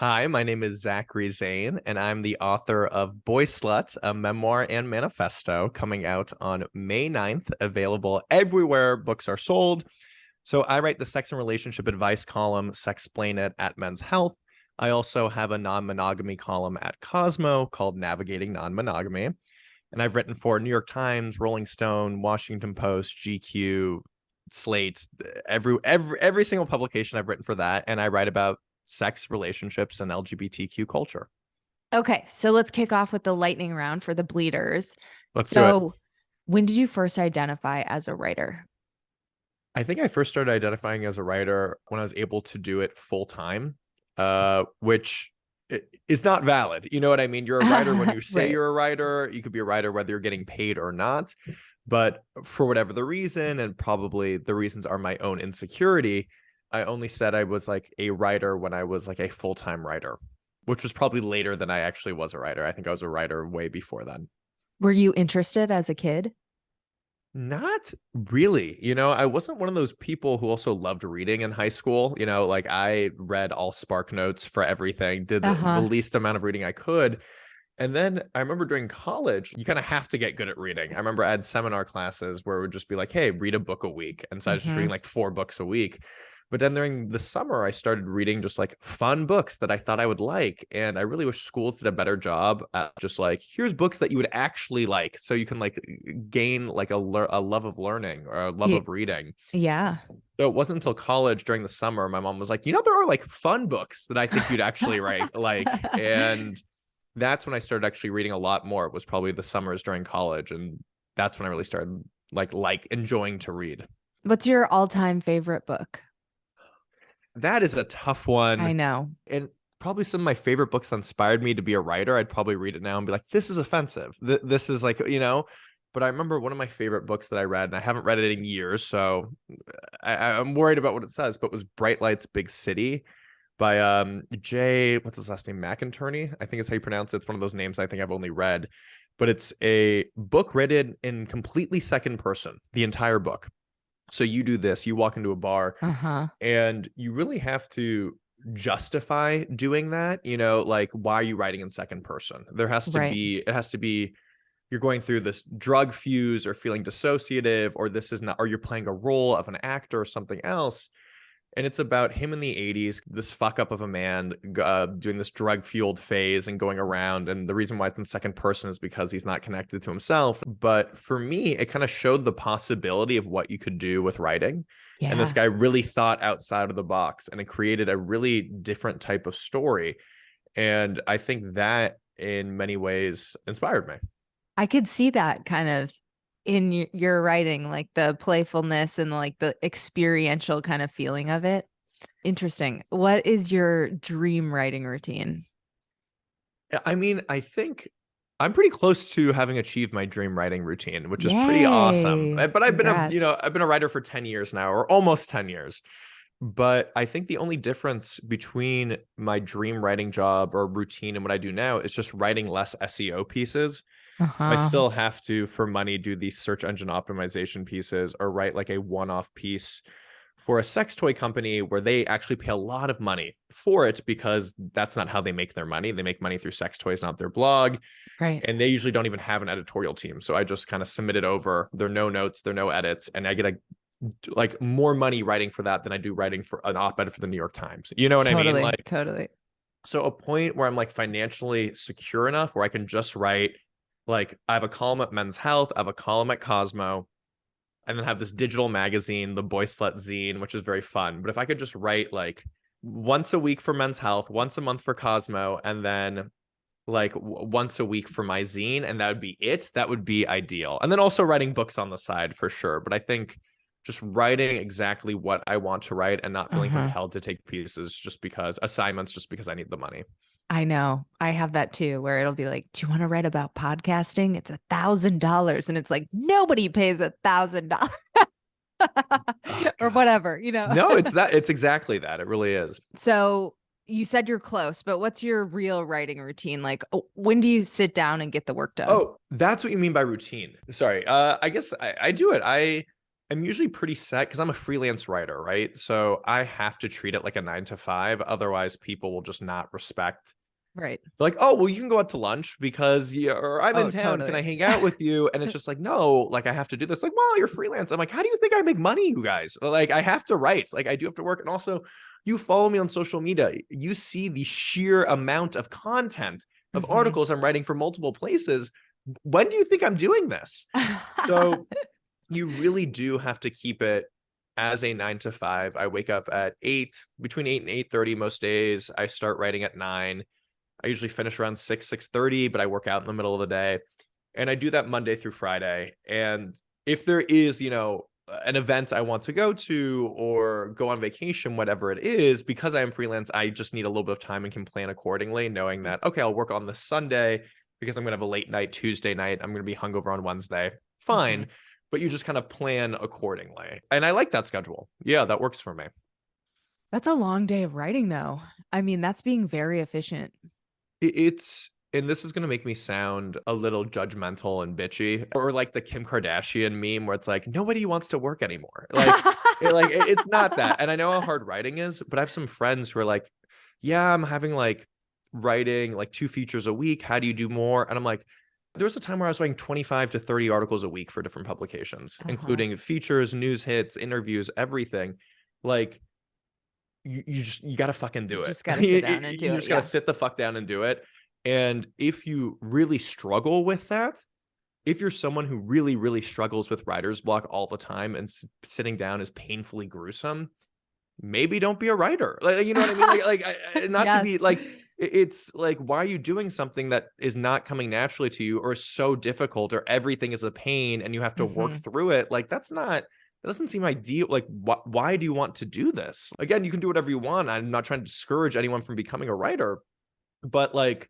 Hi, my name is Zachary Zane, and I'm the author of Boyslut, a memoir and manifesto coming out on May 9th, available everywhere books are sold. So I write the sex and relationship advice column, Sexplain It at Men's Health. I also have a non-monogamy column at Cosmo called Navigating Non-Monogamy. And I've written for New York Times, Rolling Stone, Washington Post, GQ, Slate, every single publication I've written for that. And I write about sex, relationships, and LGBTQ culture. Okay, so let's kick off with the lightning round for the bleeders. Let's do it. So, when did you first identify as a writer? I think I first started identifying as a writer when I was able to do it full time, which is not valid. You know what I mean? You're a writer when you say Right. you're a writer. You could be a writer whether you're getting paid or not. But for whatever the reason, and probably the reasons are my own insecurity, I only said I was like a writer when I was like a full-time writer, which was probably later than I actually was a writer. I think I was a writer way before then. Were you interested as a kid? Not really. I wasn't one of those people who also loved reading in high school. Like I read all Spark Notes for everything, did the Uh-huh. least amount of reading I could. And then I remember during college, you kind of have to get good at reading. I remember I had seminar classes where it would just be like, hey, read a book a week. And so I was just reading Hmm. like 4 books a week. But then during the summer, I started reading just like fun books that I thought I would like. And I really wish schools did a better job at just like, here's books that you would actually like. So you can like gain like a love of learning or a love Yeah. of reading. Yeah. So it wasn't until college during the summer, my mom was like, there are like fun books that I think you'd actually write like. And that's when I started actually reading a lot more. It was probably the summers during college. And that's when I really started like enjoying to read. What's your all-time favorite book? That is a tough I one. know. And probably some of my favorite books that inspired me to be a writer. I'd probably read it now and be like, this is offensive. This is like. But I remember one of my favorite books that I read, and I haven't read it in years, so I'm worried about what it says, but it was Bright Lights, Big City by Jay, what's his last name? McInerney, I think is how you pronounce it. It's one of those names I think I've only read, but it's a book written in completely second person, the entire book. So you do this, you walk into a bar Uh-huh. and you really have to justify doing that, like why are you writing in second person? Right. It has to be you're going through this drug fuse or feeling dissociative, or this is not, or you're playing a role of an actor or something else. And it's about him in the 80s, this fuck up of a man doing this drug fueled phase and going around. And the reason why it's in second person is because he's not connected to himself. But for me, it kind of showed the possibility of what you could do with writing. And this Yeah. guy really thought outside of the box and it created a really different type of story. And I think that in many ways inspired me. I could see that kind of in your writing, like the playfulness and like the experiential kind of feeling of it. Interesting. What is your dream writing routine? I mean, I think I'm pretty close to having achieved my dream writing routine, which is pretty awesome. Yay. But Congrats. I've been a writer for 10 years now, or almost 10 years. But I think the only difference between my dream writing job or routine and what I do now is just writing less SEO pieces. So I Uh-huh. still have to, for money, do these search engine optimization pieces or write like a one-off piece for a sex toy company where they actually pay a lot of money for it because that's not how they make their money. They make money through sex toys, not their blog. Right. And they usually don't even have an editorial team. So I just kind of submit it over. There are no notes, there are no edits. And I get like more money writing for that than I do writing for an op-ed for the New York Times. You know what I mean? Totally. Like, Totally. so a point where I'm like financially secure enough where I can just write, like, I have a column at Men's Health, I have a column at Cosmo, and then have this digital magazine, the Boyslut zine, which is very fun. But if I could just write like once a week for Men's Health, once a month for Cosmo, and then like once a week for my zine, and that would be it, that would be ideal. And then also writing books on the side for sure. But I think just writing exactly what I want to write and not feeling Uh-huh. compelled to take pieces just because assignments, just because I need the money. I know. I have that too, where it'll be like, do you want to write about podcasting? It's $1,000. And it's like, nobody pays $1,000 Oh or God. whatever. No, it's exactly that. It really is. So you said you're close, but what's your real writing routine? Like, when do you sit down and get the work done? Oh, that's what you mean by routine. Sorry. I guess I do it. I'm usually pretty set because I'm a freelance writer, right? So I have to treat it like a 9 to 5. Otherwise, people will just not respect. Right. They're like, oh, well, you can go out to lunch because or I'm in Oh, town. Can I totally. hang out with you? And it's just like, no, like I have to do this. Like, well, you're freelance. I'm like, how do you think I make money, you guys? Like, I have to write. Like, I do have to work. And also, you follow me on social media. You see the sheer amount of content of Mhm. articles I'm writing for multiple places. When do you think I'm doing this? So you really do have to keep it as a 9 to 5. I wake up at 8, between 8 and 8:30 most days. I start writing at 9. I usually finish around 6:30, but I work out in the middle of the day. And I do that Monday through Friday. And if there is, an event I want to go to or go on vacation, whatever it is, because I am freelance, I just need a little bit of time and can plan accordingly, knowing that, okay, I'll work on this Sunday because I'm going to have a late night Tuesday night. I'm going to be hungover on Wednesday. Fine. Mhm. But you just kind of plan accordingly. And I like that schedule. Yeah, that works for me. That's a long day of writing, though. I mean, that's being very efficient. It's and this is gonna make me sound a little judgmental and bitchy, or like the Kim Kardashian meme where it's like nobody wants to work anymore. It's not that. And I know how hard writing is, but I have some friends who are like, yeah, I'm having like writing like 2 features a week. How do you do more? And I'm like, there was a time where I was writing 25 to 30 articles a week for different publications, Uh-huh. including features, news hits, interviews, everything. Like you gotta fucking You do it. just gotta sit down and do You it. just gotta Yeah. sit the fuck down and do it. And if you really struggle with that, if you're someone who really, really struggles with writer's block all the time and sitting down is painfully gruesome, maybe don't be a writer. Like, you know what I mean? Not to be Yes. like, it's like, why are you doing something that is not coming naturally to you or is so difficult or everything is a pain and you have to work Mhm. through it? Like, that doesn't seem ideal. Like, why do you want to do this? Again, you can do whatever you want. I'm not trying to discourage anyone from becoming a writer, but like,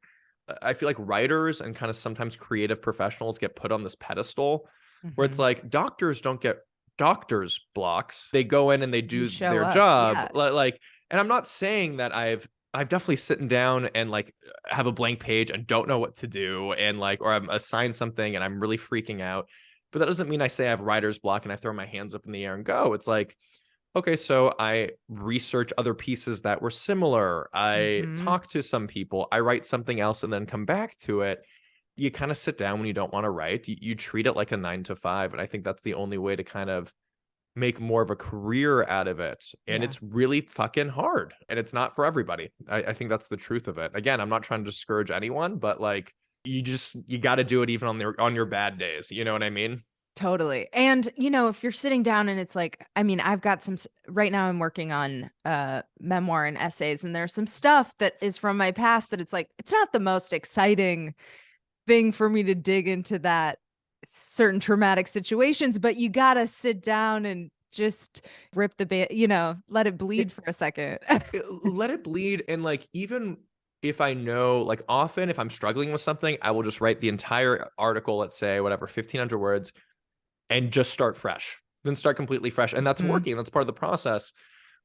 I feel like writers and kind of sometimes creative professionals get put on this pedestal where it's Mhm. like doctors don't get doctors blocks. They go in and they You do show their up. job. Yeah. And I'm not saying that I've definitely sitting down and like have a blank page and don't know what to do and like or I'm assigned something and I'm really freaking out. But that doesn't mean I say I have writer's block and I throw my hands up in the air and go. It's like, okay, so I research other pieces that were similar. I Mhm. talk to some people. I write something else and then come back to it. You kind of sit down when you don't want to write. You treat it like a 9 to 5. And I think that's the only way to kind of make more of a career out of it. And Yeah. it's really fucking hard. And it's not for everybody. I think that's the truth of it. Again, I'm not trying to discourage anyone, but like you got to do it even on your bad days. You know what I mean? Totally. And, if you're sitting down and it's like, I mean, I've got right now I'm working on memoir and essays, and there's some stuff that is from my past that it's like, it's not the most exciting thing for me to dig into that certain traumatic situations, but you gotta sit down and just rip the let it bleed for a second. Let it bleed. And like even if I know, like often if I'm struggling with something, I will just write the entire article, let's say whatever 1,500 words, and just start fresh, then start completely fresh. And that's Mhm. working. That's part of the process.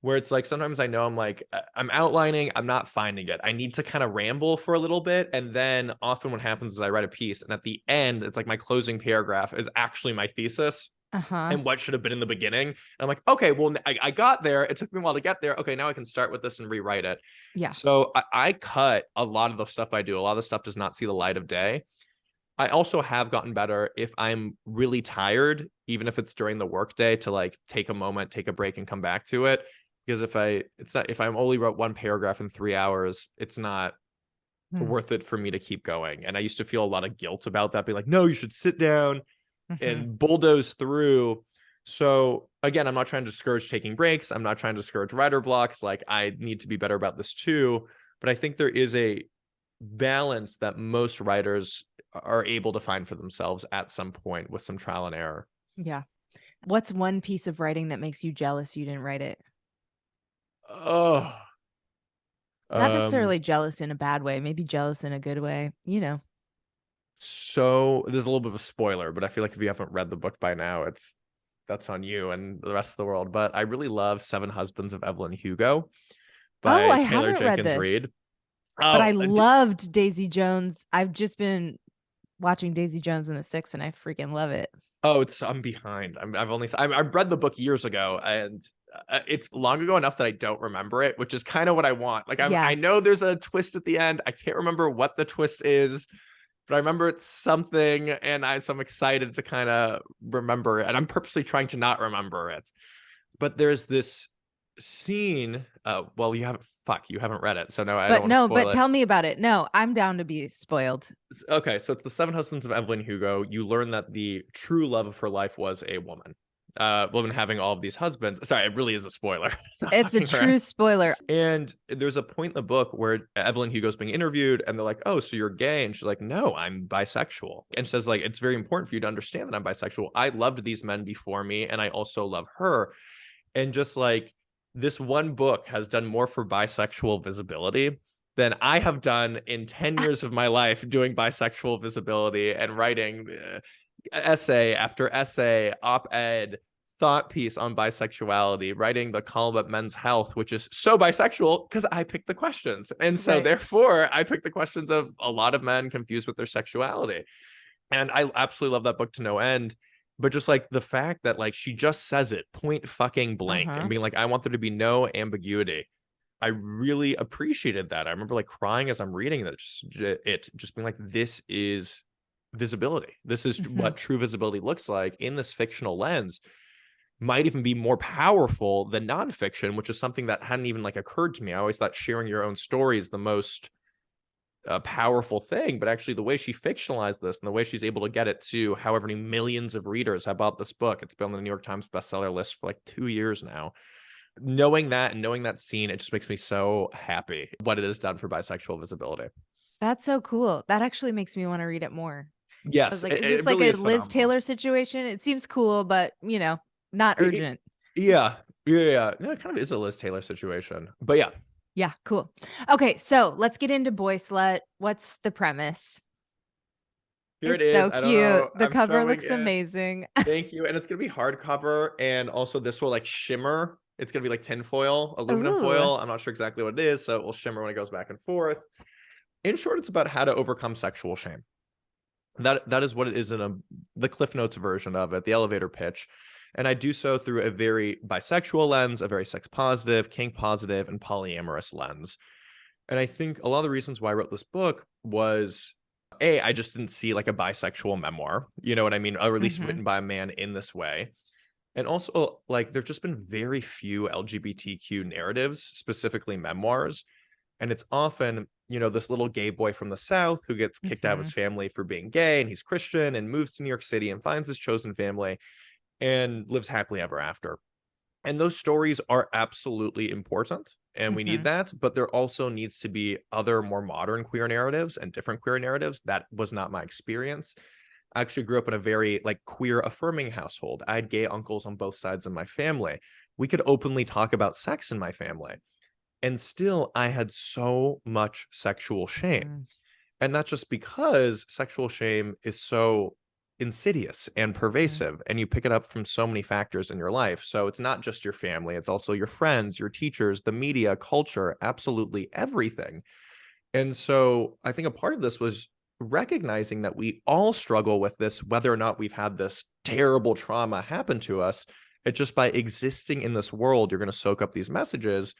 Where it's like sometimes I know I'm like I'm outlining, I'm not finding it, I need to kind of ramble for a little bit. And then often what happens is I write a piece and at the end it's like my closing paragraph is actually my thesis Uh-huh. and what should have been in the beginning. And I'm like, okay, well, I got there. It took me a while to get there. Okay, now I can start with this and rewrite it. Yeah. So I cut a lot of the stuff I do. A lot of the stuff does not see the light of day. I also have gotten better if I'm really tired, even if it's during the workday, to like take a moment, take a break, and come back to it. Because if I'm only wrote one paragraph in 3 hours, it's not Mm. worth it for me to keep going. And I used to feel a lot of guilt about that, being like, no, you should sit down Mhm. and bulldoze through. So again, I'm not trying to discourage taking breaks. I'm not trying to discourage writer blocks. Like I need to be better about this too. But I think there is a balance that most writers are able to find for themselves at some point with some trial and error. Yeah. What's one piece of writing that makes you jealous you didn't write it? Oh, Not um, necessarily jealous in a bad way, maybe jealous in a good way. so there's a little bit of a spoiler, but I feel like if you haven't read the book by now, that's on you and the rest of the world. But I really love Seven Husbands of Evelyn Hugo Oh, by I Taylor haven't read Jenkins this, Reid. but I Oh, loved Daisy Jones. I've just been watching Daisy Jones and the Six, and I freaking love it. Oh, I'm behind. I've read the book years ago, and it's long ago enough that I don't remember it, which is kind of what I want. Like I Yeah. know there's a twist at the end. I can't remember what the twist is, but I remember it's something, and so I'm excited to kind of remember it, and I'm purposely trying to not remember it. But there's this scene. Well, you haven't read it, so no, I don't want to But spoil it. tell me about it. No, I'm down to be spoiled. Okay, so it's the Seven Husbands of Evelyn Hugo. You learn that the true love of her life was a woman. Woman having all of these husbands. Sorry, it really is a spoiler. Not It's a fucking around. true spoiler. And there's a point in the book where Evelyn Hugo's being interviewed, and they're like, "Oh, so you're gay?" And she's like, "No, I'm bisexual." And she says, like, "It's very important for you to understand that I'm bisexual. I loved these men before me, and I also love her." And just like this one book has done more for bisexual visibility than I have done in 10 years of my life doing bisexual visibility and writing essay after essay, op-ed, thought piece on bisexuality, writing the column about Men's Health, which is so bisexual because I picked the questions. And so Right. therefore I picked the questions of a lot of men confused with their sexuality. And I absolutely love that book to no end. But just like the fact that like she just says it point fucking blank and Uh-huh. being like, I want there to be no ambiguity. I really appreciated that. I remember like crying as I'm reading that, just being like, this is visibility. This is Hmm. what true visibility looks like in this fictional lens. Might even be more powerful than nonfiction, which is something that hadn't even like occurred to me. I always thought sharing your own story is the most powerful thing, but actually the way she fictionalized this and the way she's able to get it to however many millions of readers have bought this book, it's been on the New York Times bestseller list for like 2 years now. Knowing that and knowing that scene, it just makes me so happy what it has done for bisexual visibility. That's so cool. That actually makes me want to read it more. I was Yes, like, is this it like really a is Liz phenomenal. Taylor situation? It seems cool, but not It, urgent. yeah, yeah. No, it kind of is a Liz Taylor situation, but yeah, Yeah, cool. Okay, so let's get into Boy Slut. What's the premise? here it It's is. so I don't cute. know. The I'm cover showing looks it. amazing. Thank you. And it's gonna be hardcover, and also this will like shimmer. It's gonna be like tinfoil, aluminum Ooh. foil. I'm not sure exactly what it is, so it will shimmer when it goes back and forth. In short, it's about how to overcome sexual shame. That is what it is in the Cliff Notes version of it, the elevator pitch. And I do so through a very bisexual lens, a very sex positive, kink positive, and polyamorous lens. And I think a lot of the reasons why I wrote this book was I just didn't see like a bisexual memoir, you know what I mean? Or at least Hmm. written by a man in this way. And also, like, there've just been very few LGBTQ narratives, specifically memoirs. And it's often, this little gay boy from the South who gets kicked out of Hmm. his family for being gay and he's Christian and moves to New York City and finds his chosen family and lives happily ever after. And those stories are absolutely important and we need Hmm. that, but there also needs to be other more modern queer narratives and different queer narratives. That was not my experience. I actually grew up in a very like queer affirming household. I had gay uncles on both sides of my family. We could openly talk about sex in my family. And still I had so much sexual shame. Mm. And that's just because sexual shame is so insidious and Hmm. pervasive, and you pick it up from so many factors in your life. So it's not just your family, it's also your friends, your teachers, the media, culture, absolutely everything. And so I think a part of this was recognizing that we all struggle with this, whether or not we've had this terrible trauma happen to us. It's just by existing in this world, you're going to soak up these messages.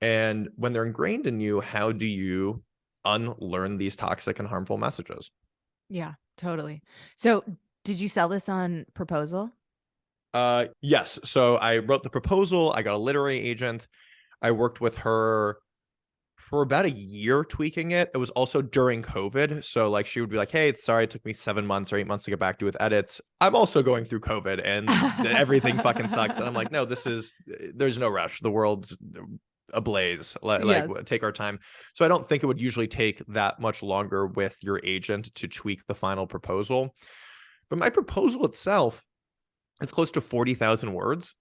And when they're ingrained in you, how do you unlearn these toxic and harmful messages? Yeah, totally. So, did you sell this on proposal? Yes. So I wrote the proposal. I got a literary agent. I worked with her for about a year tweaking it. It was also during COVID. So like she would be like, hey, it's sorry, it took me 7 months or 8 months to get back to you with edits. I'm also going through COVID and everything fucking sucks. And I'm like, no, there's no rush. The world's ablaze. Like Yes. take our time. So I don't think it would usually take that much longer with your agent to tweak the final proposal. But my proposal itself is close to 40,000 words.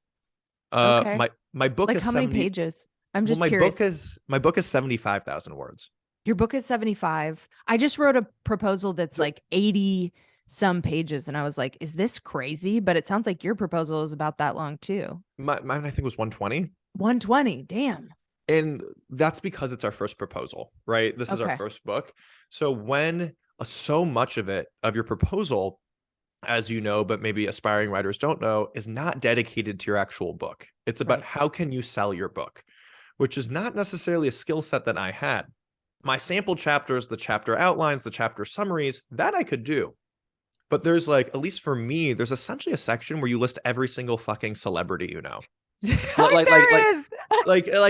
Okay. My book Like is how many 70. pages? I'm Well, just curious. my book is 75,000 words. Your book is 75. I just wrote a proposal that's So like 80 some pages and I was like, is this crazy? But it sounds like your proposal is about that long too. mine I think was 120. 120. Damn. And that's because it's our first proposal, right? This is our Okay. first book. So when so much of your proposal as you know, but maybe aspiring writers don't know, is not dedicated to your actual book. It's about Right. how can you sell your book, which is not necessarily a skill set that I had. My sample chapters, the chapter outlines, the chapter summaries, that I could do. But there's like, at least for me, there's essentially a section where you list every single fucking celebrity you know. Like, like, like, There is.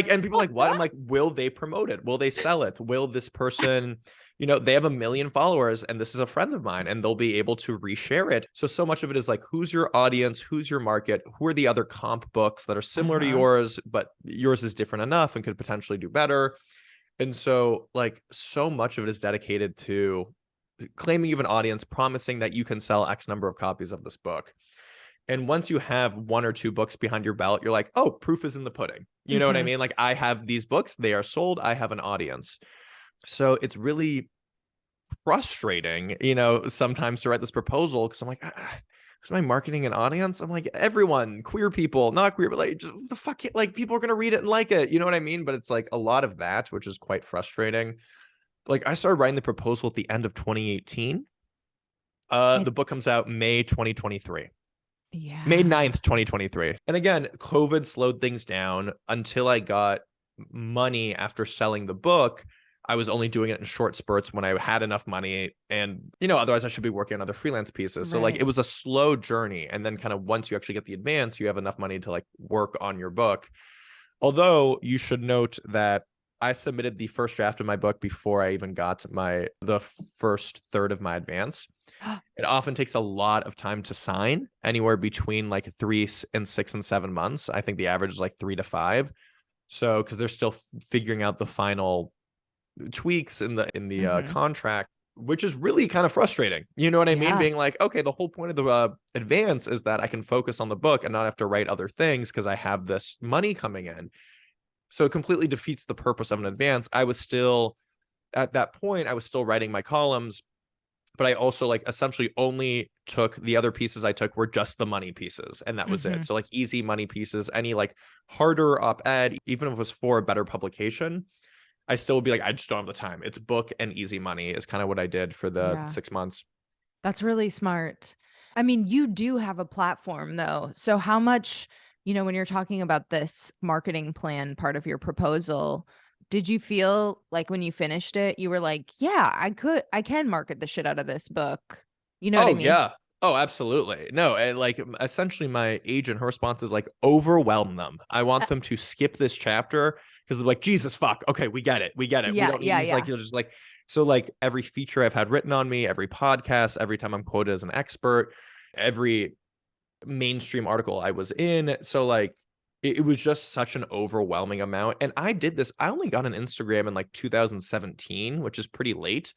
and people are like, what? I'm like, will they promote it? Will they sell it? Will this person, they have 1 million followers and this is a friend of mine and they'll be able to reshare it. So much of it is like, who's your audience? Who's your market? Who are the other comp books that are similar to yours, but yours is different enough and could potentially do better? And so, like, so much of it is dedicated to claiming you have an audience, promising that you can sell X number of copies of this book. And once you have 1 or 2 books behind your belt, you're like, oh, proof is in the pudding. You know what I mean? Like, I have these books, they are sold, I have an audience. So it's really frustrating, sometimes to write this proposal because I'm like, who's my marketing and audience? I'm like, everyone, queer people, not queer, but like, just the fuck, like, people are going to read it and like it. You know what I mean? But it's like a lot of that, which is quite frustrating. Like, I started writing the proposal at the end of 2018. The book comes out May 2023. Yeah. May 9th, 2023. And again, COVID slowed things down until I got money after selling the book. I was only doing it in short spurts when I had enough money. And, otherwise I should be working on other freelance pieces. So like, it was a slow journey. And then kind of once you actually get the advance, you have enough money to like work on your book. Although you should note that I submitted the first draft of my book before I even got the first third of my advance. It often takes a lot of time to sign, anywhere between like 3 and 6 and 7 months. I think the average is like 3 to 5. So, because they're still figuring out the final tweaks in the contract, which is really kind of frustrating. You know what I mean? Being like, okay, the whole point of the advance is that I can focus on the book and not have to write other things because I have this money coming in. So it completely defeats the purpose of an advance. I was still, at that point, I was still writing my columns, but I also like essentially only took the other pieces I took were just the money pieces. And that was it. So like easy money pieces, any like harder op-ed, even if it was for a better publication, I still would be like, I just don't have the time. It's book and easy money is kind of what I did for the 6 months. That's really smart. I mean, you do have a platform though. So how much, when you're talking about this marketing plan part of your proposal, did you feel like when you finished it, you were like, yeah, I can market the shit out of this book. You know what I mean? Yeah. Oh, absolutely. No, and like essentially my agent, her response is like, overwhelm them. I want them to skip this chapter because they're like, Jesus fuck. Okay, we get it. We get it. We don't need these like, just like, so like every feature I've had written on me, every podcast, every time I'm quoted as an expert, every mainstream article I was in. So like it was just such an overwhelming amount. And I did this. I only got an Instagram in like 2017, which is pretty late,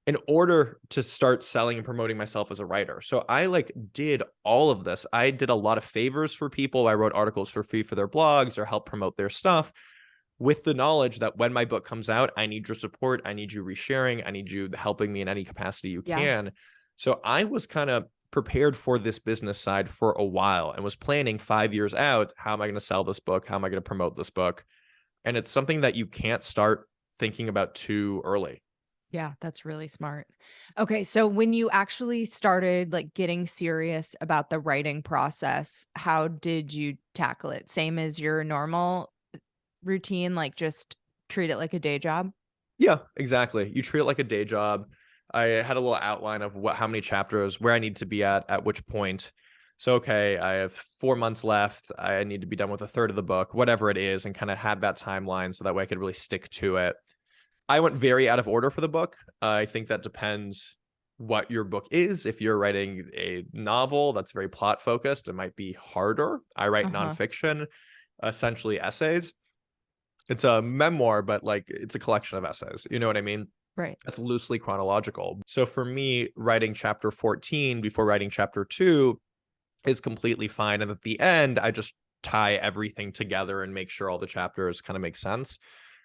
in order to start selling and promoting myself as a writer. So I like did all of this. I did a lot of favors for people. I wrote articles for free for their blogs or helped promote their stuff with the knowledge that when my book comes out, I need your support. I need you resharing. I need you helping me in any capacity you can. So I was kind of prepared for this business side for a while and was planning 5 years out. How am I going to sell this book? How am I going to promote this book? And it's something that you can't start thinking about too early. Yeah, that's really smart. Okay, so when you actually started like getting serious about the writing process, how did you tackle it? Same as your normal routine, like just treat it like a day job? Yeah, exactly. You treat it like a day job. I had a little outline of how many chapters, where I need to be at which point. So, okay, I have 4 months left. I need to be done with a third of the book, whatever it is, and kind of had that timeline so that way I could really stick to it. I went very out of order for the book. I think that depends what your book is. If you're writing a novel that's very plot focused, it might be harder. I write nonfiction, essentially essays. It's a memoir, but like it's a collection of essays. You know what I mean? Right. That's loosely chronological. So for me, writing chapter 14 before writing chapter 2 is completely fine. And at the end, I just tie everything together and make sure all the chapters kind of make sense.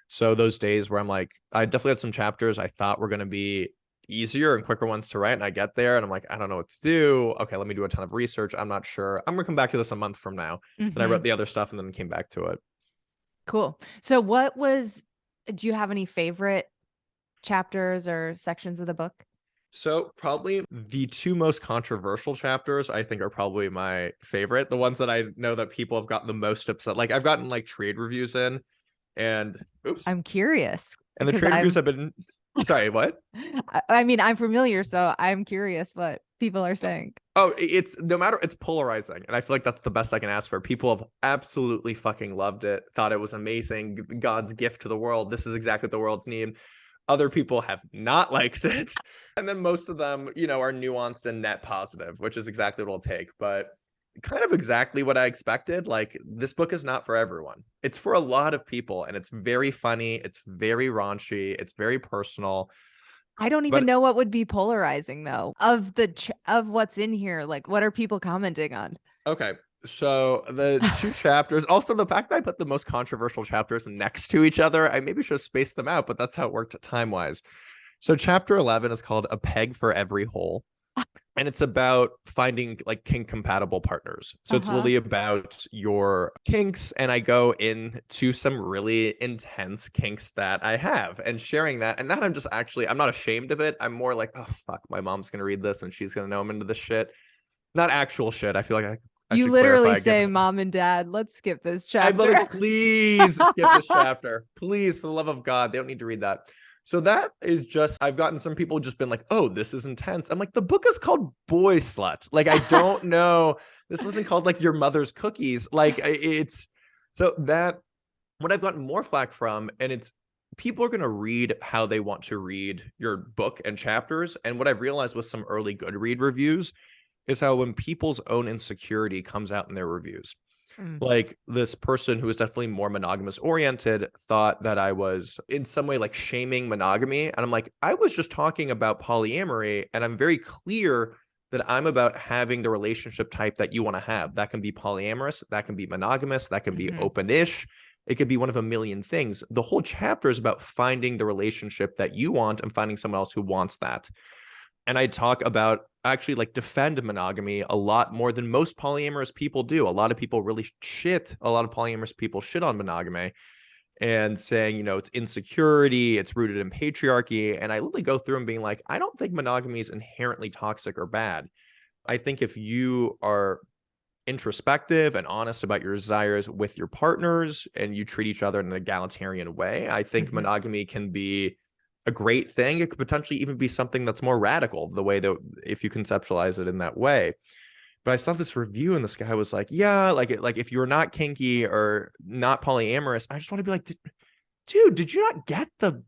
So those days where I'm like, I definitely had some chapters I thought were going to be easier and quicker ones to write. And I get there and I'm like, I don't know what to do. Okay, let me do a ton of research. I'm not sure. I'm going to come back to this a month from now. And I wrote the other stuff and then came back to it. Cool. So do you have any favorite chapters or sections of the book? So probably the two most controversial chapters I think are probably my favorite. The ones that I know that people have gotten the most upset. Like I've gotten like trade reviews in and oops. I'm curious And the because trade reviews have been sorry, what? I mean, I'm familiar, so I'm curious what people are saying. Oh, it's no matter it's polarizing. And I feel like that's the best I can ask for. People have absolutely fucking loved it, thought it was amazing, God's gift to the world. This is exactly what the world's need. Other people have not liked it. And then most of them, are nuanced and net positive, which is exactly what I'll take. But kind of exactly what I expected. Like, this book is not for everyone. It's for a lot of people, and it's very funny. It's very raunchy. It's very personal. I don't even But know what would be polarizing though of what's in here. Like, what are people commenting on? okay. So the two chapters, also the fact that I put the most controversial chapters next to each other, I maybe should have spaced them out, but that's how it worked time wise. So chapter 11 is called A Peg for Every Hole. And it's about finding like kink compatible partners. So it's Uh-huh. really about your kinks. And I go into some really intense kinks that I have and sharing that. And that I'm not ashamed of it. I'm more like, oh, fuck, my mom's going to read this and she's going to know I'm into this shit. Not actual shit. I feel like I You should literally clarify, given say, Mom and Dad, let's skip this I'd love it. chapter. Please skip this chapter. Please, for the love of God, they don't need to read that. So that is just, I've gotten some people just been like, oh, this is intense. I'm like, the book is called Boyslut. Like, I don't know. This wasn't called like Your Mother's Cookies. Like, it's so that what I've gotten more flack from, and it's people are going to read how they want to read your book and chapters. And what I've realized with some early Goodread reviews is how when people's own insecurity comes out in their reviews, Mm. like this person who was definitely more monogamous oriented thought that I was in some way like shaming monogamy. And I'm like, I was just talking about polyamory. And I'm very clear that I'm about having the relationship type that you want to have. That can be polyamorous, that can be monogamous, that can be Mhm. open-ish. It could be one of a million things. The whole chapter is about finding the relationship that you want and finding someone else who wants that. And I talk about actually like defend monogamy a lot more than most polyamorous people do. A lot of people really shit. A lot of polyamorous people shit on monogamy and saying, it's insecurity, it's rooted in patriarchy. And I literally go through and being like, I don't think monogamy is inherently toxic or bad. I think if you are introspective and honest about your desires with your partners and you treat each other in an egalitarian way, I think Mhm. monogamy can be a great thing. It could potentially even be something that's more radical, the way that if you conceptualize it in that way. But I saw this review and this guy was like, yeah, like if you're not kinky or not polyamorous, I just want to be like, dude, did you not get the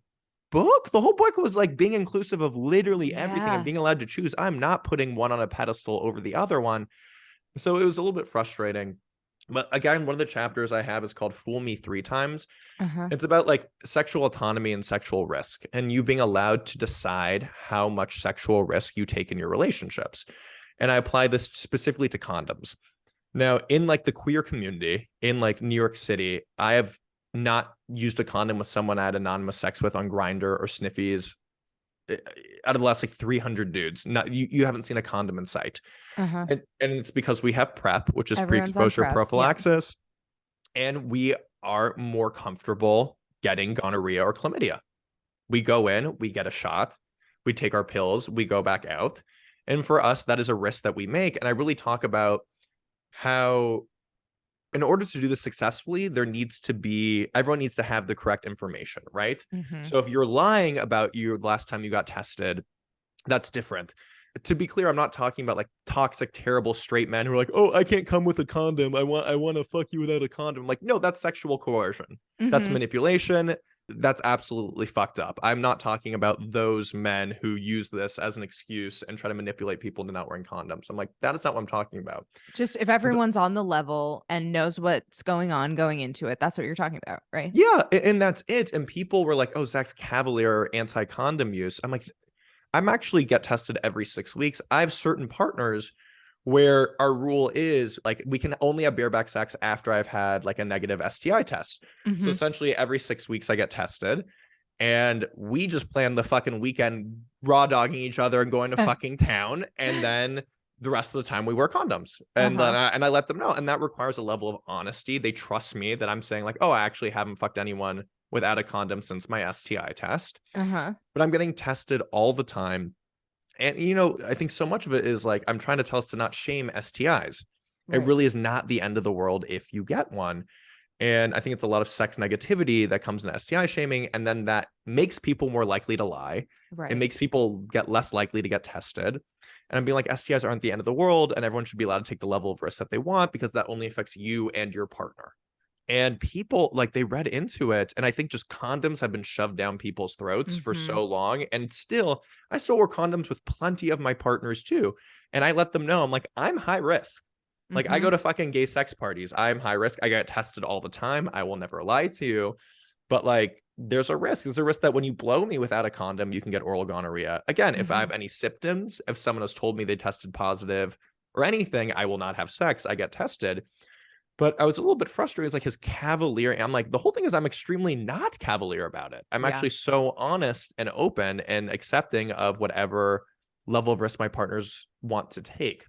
book? The whole book was like being inclusive of literally everything and Yeah. being allowed to choose. I'm not putting one on a pedestal over the other one. So it was a little bit frustrating. But again, one of the chapters I have is called Fool Me Three Times. Uh-huh. It's about like sexual autonomy and sexual risk, and you being allowed to decide how much sexual risk you take in your relationships. And I apply this specifically to condoms. Now, in like the queer community in like New York City, I have not used a condom with someone I had anonymous sex with on Grindr or Sniffies out of the last like 300 dudes. Not you haven't seen a condom in sight. Uh-huh. And it's because we have PrEP, which is Everyone's on pre-exposure prep. Yeah. prophylaxis, and we are more comfortable getting gonorrhea or chlamydia. We go in, we get a shot, we take our pills, we go back out. And for us, that is a risk that we make. And I really talk about how, in order to do this successfully, everyone needs to have the correct information, right? Mm-hmm. So if you're lying about your last time you got tested, that's different. To be clear, I'm not talking about like toxic, terrible straight men who are like, oh, I can't come with a condom. I want to fuck you without a condom. I'm like, no, that's sexual coercion. That's Mm-hmm. manipulation. That's absolutely fucked up. I'm not talking about those men who use this as an excuse and try to manipulate people into not wearing condoms. I'm like, that is not what I'm talking about. Just if everyone's on the level and knows what's going on going into it, that's what you're talking about, right? Yeah, and that's it. And people were like, oh, Zach's cavalier anti-condom use. I'm like, I'm actually get tested every 6 weeks. I have certain partners where our rule is like we can only have bareback sex after I've had like a negative STI test. So Mm-hmm. essentially every 6 weeks I get tested and we just plan the fucking weekend raw dogging each other and going to fucking town. And then the rest of the time we wear condoms and then Uh-huh. I let them know. And that requires a level of honesty. They trust me that I'm saying like, oh, I actually haven't fucked anyone without a condom since my STI test, Uh-huh. but I'm getting tested all the time. And, I think so much of it is like, I'm trying to tell us to not shame STIs. It Right. really is not the end of the world if you get one. And I think it's a lot of sex negativity that comes in STI shaming. And then that makes people more likely to lie. It Right. makes people get less likely to get tested. And I'm being like, STIs aren't the end of the world. And everyone should be allowed to take the level of risk that they want, because that only affects you and your partner. And people, like, they read into it. And I think just condoms have been shoved down people's throats for Mm-hmm. so long. And still, I still wear condoms with plenty of my partners too. And I let them know, I'm like, I'm high risk. Like, I Mm-hmm. go to fucking gay sex parties. I'm high risk. I get tested all the time. I will never lie to you. But like, there's a risk. There's a risk that when you blow me without a condom, you can get oral gonorrhea. Again, if I Mm-hmm. have any symptoms, if someone has told me they tested positive or anything, I will not have sex. I get tested. But I was a little bit frustrated. It's like his cavalier. I'm like, the whole thing is I'm extremely not cavalier about it. I'm Yeah. actually so honest and open and accepting of whatever level of risk my partners want to take.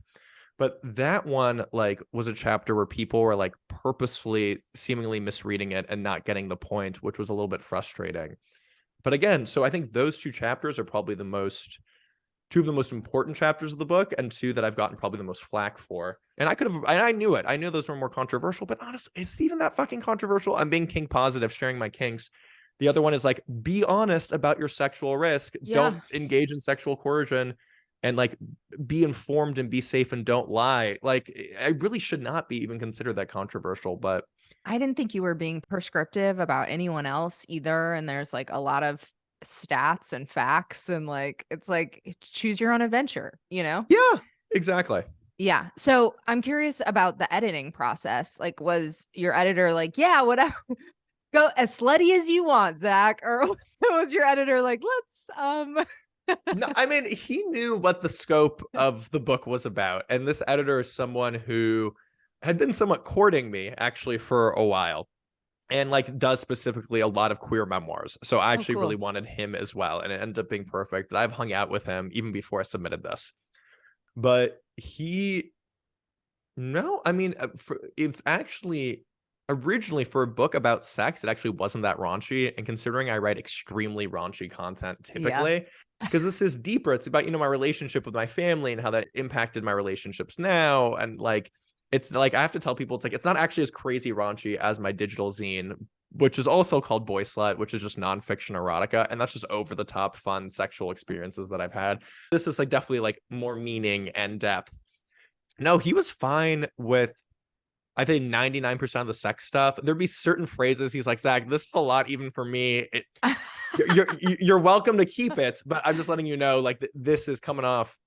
But that one, like, was a chapter where people were like purposefully seemingly misreading it and not getting the point, which was a little bit frustrating. But again, so I think those two chapters are probably two of the most important chapters of the book, and two that I've gotten probably the most flack for. And I knew it. I knew those were more controversial, but honestly, is it even that fucking controversial? I'm being kink positive, sharing my kinks. The other one is like, be honest about your sexual risk. Yeah. Don't engage in sexual coercion, and like, be informed and be safe and don't lie. Like, I really should not be even considered that controversial, but I didn't think you were being prescriptive about anyone else either. And there's like a lot of stats and facts, and like it's like choose your own adventure, you know? yeah, exactly. Yeah. So I'm curious about the editing process. Like, was your editor like, yeah, whatever, go as slutty as you want, Zach? Or was your editor like, let's No, I mean, he knew what the scope of the book was about. And this editor is someone who had been somewhat courting me actually for a while, and like does specifically a lot of queer memoirs. So I Oh, actually really cool. wanted him as well. And it ended up being perfect. But I've hung out with him even before I submitted this. But no, I mean, it's actually originally for a book about sex, it actually wasn't that raunchy. And considering I write extremely raunchy content Yeah. typically, because this is deeper, it's about, my relationship with my family and how that impacted my relationships now. And like, it's like, I have to tell people, it's like, it's not actually as crazy raunchy as my digital zine, which is also called Boyslut, which is just nonfiction erotica. And that's just over the top fun sexual experiences that I've had. This is like definitely like more meaning and depth. No, he was fine with, I think, 99% of the sex stuff. There'd be certain phrases he's like, Zach, this is a lot even for me. You're welcome to keep it, but I'm just letting you know, like, this is coming off.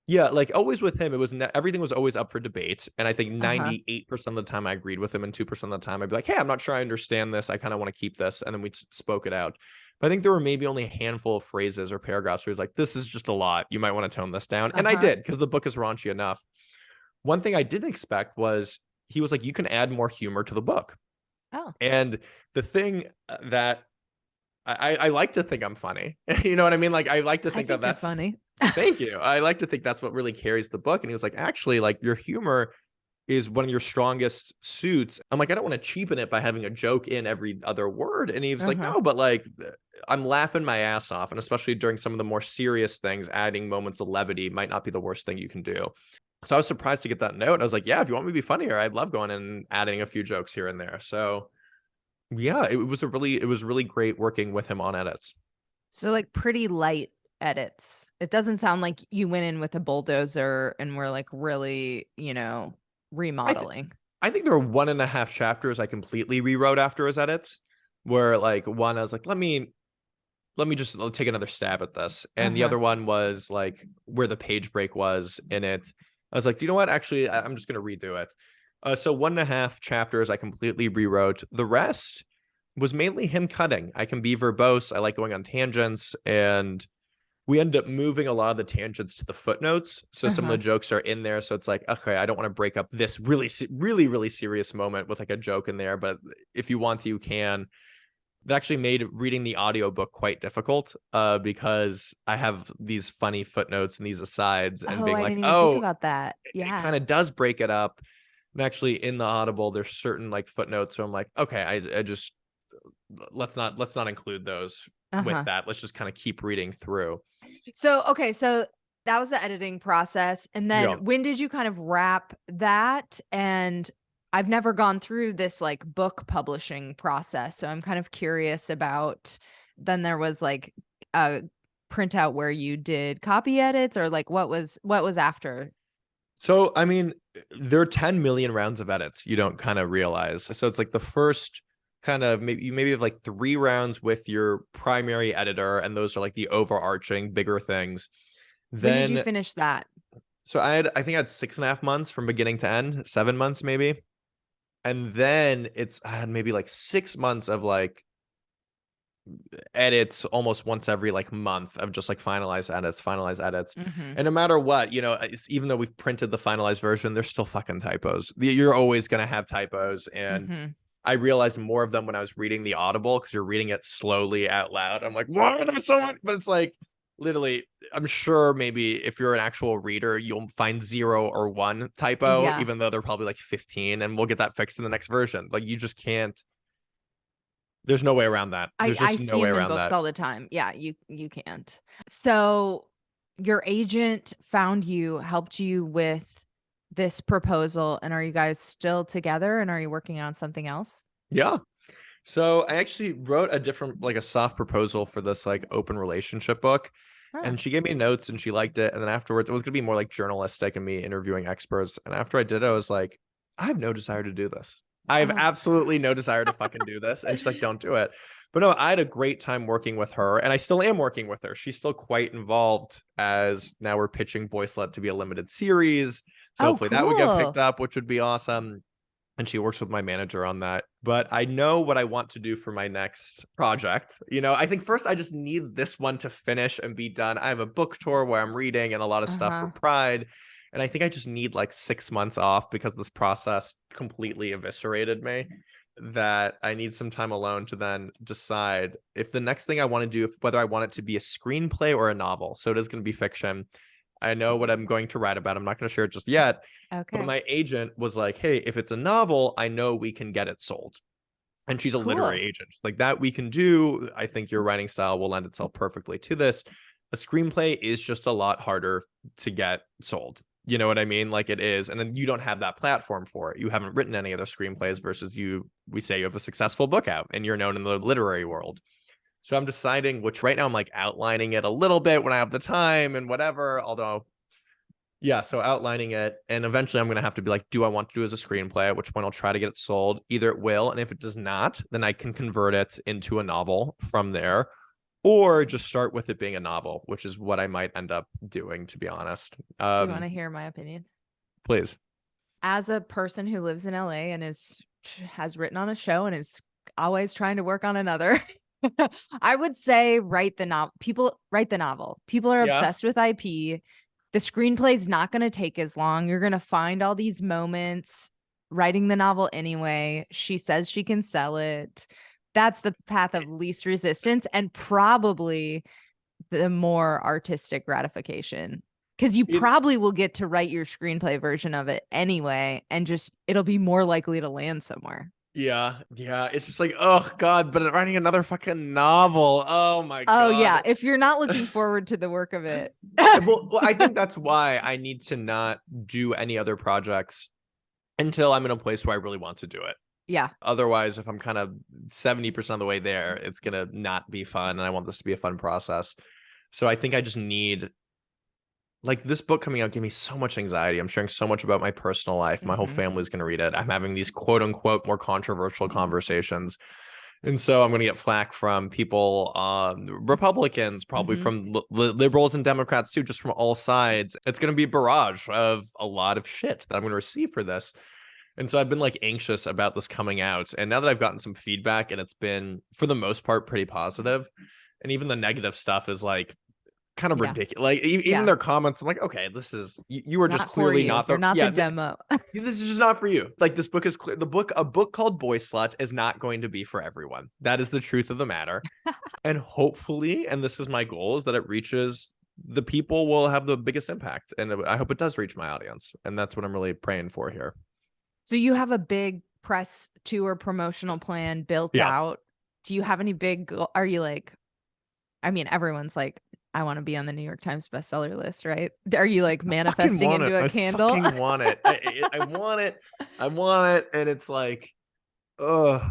Yeah, like always with him, it was everything was always up for debate, and I think Uh-huh. 98% of the time I agreed with him, and 2% of the time I'd be like, hey, I'm not sure I understand this. I kind of want to keep this, and then we spoke it out. But I think there were maybe only a handful of phrases or paragraphs where he's like, this is just a lot. You might want to tone this down, and I Uh-huh. did, because the book is raunchy enough. One thing I didn't expect was he was like, you can add more humor to the book. Oh, And the thing that I like to think I'm funny. You know what I mean? Like, I like to I think that think you're that's, funny. thank you. I like to think that's what really carries the book. And he was like, actually, like, your humor is one of your strongest suits. I'm like, I don't want to cheapen it by having a joke in every other word. And he was like, Uh-huh. no, but like, I'm laughing my ass off. And especially during some of the more serious things, adding moments of levity might not be the worst thing you can do. So I was surprised to get that note. I was like, yeah, if you want me to be funnier, I'd love going and adding a few jokes here and there. So yeah, it was really great working with him on edits. So like pretty light edits. It doesn't sound like you went in with a bulldozer and were like really, I th- remodeling. I think there were 1.5 chapters I completely rewrote after his edits, where like one I was like, let me just take another stab at this, and the Uh-huh. other one was like where the page break was in it. I was like, do you know what? Actually, I'm just gonna redo it. So 1.5 chapters I completely rewrote. The rest was mainly him cutting. I can be verbose. I like going on tangents, and we end up moving a lot of the tangents to the footnotes. So some of the Uh-huh. jokes are in there. So it's like, okay, I don't want to break up this really, really, really serious moment with like a joke in there. But if you want to, you can. That actually made reading the audiobook quite difficult, because I have these funny footnotes and these asides and Oh, being I like, didn't even think oh, about that. it Yeah. kind of does break it up. And actually in the Audible, there's certain like footnotes where I'm like, okay, I just, let's not include those with Uh-huh. that. Let's just kind of keep reading through. So, okay, so that was the editing process. And then Yeah. when did you kind of wrap that? And I've never gone through this like book publishing process. So I'm kind of curious about then there was like a printout where you did copy edits or like what was after? So, I mean, there are 10 million rounds of edits you don't kind of realize. So it's like the first kind of maybe you maybe have like 3 rounds with your primary editor, and those are like the overarching bigger things. When did you Then, finish that? so I think I had 6.5 months from beginning to end, 7 months maybe. And then I had maybe like 6 months of like edits almost once every like month of just like finalized edits, finalized edits. Mhm. And no matter what, even though we've printed the finalized version, there's still fucking typos. You're always going to have typos. And Mhm. I realized more of them when I was reading the Audible, because you're reading it slowly out loud. I'm like, why are there so many? But it's like, literally, I'm sure maybe if you're an actual reader, you'll find 0 or 1 typo, Yeah. even though they're probably like 15, and we'll get that fixed in the next version. Like, you just can't, there's no way around that. I There's I just no see way them in around books that. all the time. Yeah, you can't. So your agent found you, helped you with this proposal, and are you guys still together and are you working on something else? Yeah. So I actually wrote a different, like a soft proposal for this like open relationship book. Huh. And she gave me notes and she liked it. And then afterwards, it was going to be more like journalistic and me interviewing experts. And after I did it, I was like, I have no desire to do this. I have Oh. absolutely no desire to fucking do this. And she's like, don't do it. But no, I had a great time working with her. And I still am working with her. She's still quite involved, as now we're pitching Boyslut to be a limited series. So Oh, hopefully that would get picked cool. up, which would be awesome, and she works with my manager on that. But I know what I want to do for my next project. I think first I just need this one to finish and be done. I have a book tour where I'm reading and a lot of stuff for Uh-huh. Pride. And I think I just need like 6 months off because this process completely eviscerated me. That I need some time alone to then decide if the next thing I want to do, whether I want it to be a screenplay or a novel. So it is going to be fiction. I know what I'm going to write about. I'm not going to share it just yet. But Okay. my agent was like, hey, if it's a novel, I know we can get it sold. And she's a literary Cool. agent. She's like, that we can do. I think your writing style will lend itself perfectly to this. A screenplay is just a lot harder to get sold. You know what I mean? Like, it is. And then you don't have that platform for it. You haven't written any other screenplays versus we say you have a successful book out and you're known in the literary world. So I'm deciding which, right now I'm like outlining it a little bit when I have the time and whatever. Although, yeah, so outlining it, and eventually I'm going to have to be like, do I want to do as a screenplay? At which point I'll try to get it sold. Either it will, and if it does not, then I can convert it into a novel from there, or just start with it being a novel, which is what I might end up doing, to be honest. Do you want to hear my opinion? Please. As a person who lives in LA and has written on a show and is always trying to work on another, I would say write the novel. People write the novel. People are Yeah. obsessed with IP. The screenplay is not going to take as long. You're going to find all these moments writing the novel anyway. She says she can sell it. That's the path of least resistance and probably the more artistic gratification. Because you It's probably will get to write your screenplay version of it anyway, and just it'll be more likely to land somewhere. yeah. It's just like, oh God, but writing another fucking novel. Oh my Oh, yeah. God. If you're not looking forward to the work of it. Well, I think that's why I need to not do any other projects until I'm in a place where I really want to do it. Yeah. Otherwise, if I'm kind of 70% of the way there, it's going to not be fun. And I want this to be a fun process. So I think I just need, like, this book coming out gave me so much anxiety. I'm sharing so much about my personal life. My whole Mhm. family's going to read it. I'm having these quote unquote more controversial conversations. And so I'm going to get flack from people, Republicans, probably Mhm. from liberals and Democrats too, just from all sides. It's going to be a barrage of a lot of shit that I'm going to receive for this. And so I've been like anxious about this coming out. And now that I've gotten some feedback and it's been, for the most part, pretty positive, and even the negative stuff is like kind of Yeah. ridiculous. Like, even Yeah. their comments, I'm like, okay, this is, you are just Not for clearly you. not You're the, not the yeah, demo. this is just not for you. Like, this book is clear. A book called Boy Slut is not going to be for everyone. That is the truth of the matter. And hopefully, and this is my goal, is that it reaches the people will have the biggest impact. And I hope it does reach my audience. And that's what I'm really praying for here. So you have a big press tour promotional plan built Yeah. out. Do you have any big are you like I mean everyone's like I want to be on the New York Times bestseller list, right? Are you like Fucking manifesting want it. into a I candle? fucking want it. I want it. I want it. And it's like, ugh.